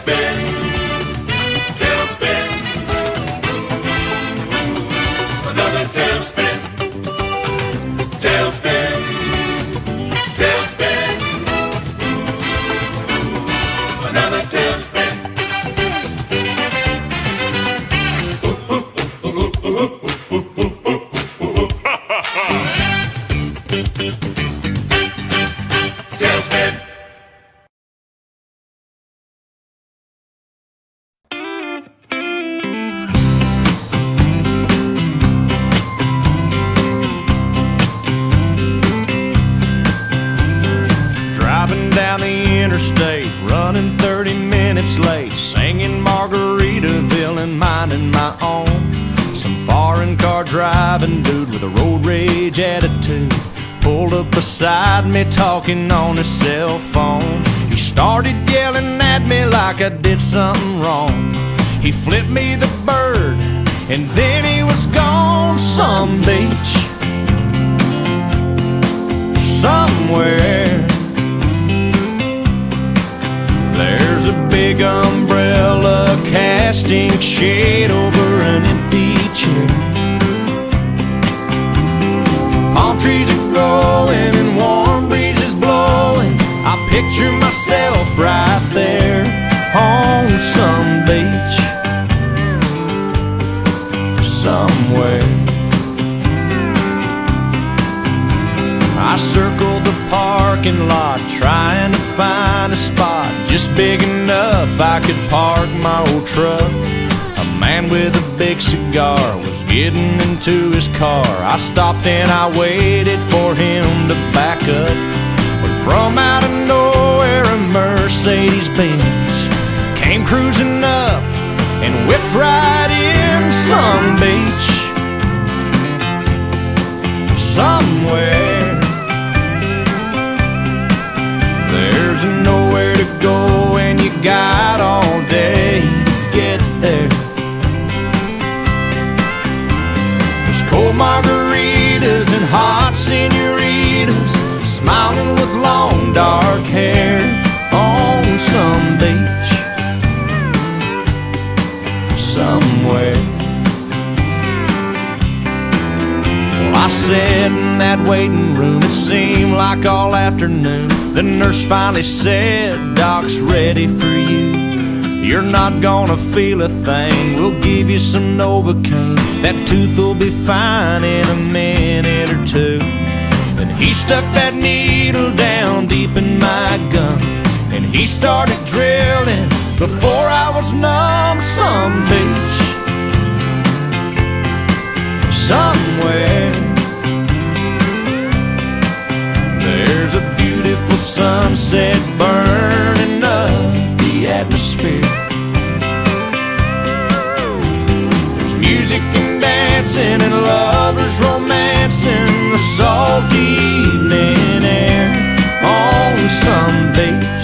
Tailspin, tailspin. Another tailspin, tailspin, tailspin. Another tailspin. Tailspin. Driving down the interstate, running 30 minutes late, singing Margaritaville and minding my own. Some foreign car driving dude with a road rage attitude pulled up beside me talking on his cell phone. He started yelling at me like I did something wrong. He flipped me the bird and then he was gone. Some beach somewhere, there's a big umbrella casting shade over an empty chair. Palm trees are growing and warm breezes blowing. I picture myself right there on some beach somewhere. I circled the parking lot trying to find a spot just big enough I could park my old truck. A man with a big cigar was getting into his car. I stopped and I waited for him to back up. But from out of nowhere a Mercedes-Benz came cruising up and whipped right in. Some beach somewhere, there's nowhere to go and you got all day to get there. There's cold margaritas and hot senoritas smiling with long dark hair on some beach somewhere. Well, I sat in that waiting room, it seemed like all afternoon. The nurse finally said, "Doc's ready for you. You're not gonna feel a thing. We'll give you some Novocaine. That tooth will be fine in a minute or two." Then he stuck that needle down deep in my gum and he started drilling before I was numb. Some beach somewhere, there's a beautiful sunset burning up the atmosphere. There's music and dancing and lovers romancing the salty evening air on some beach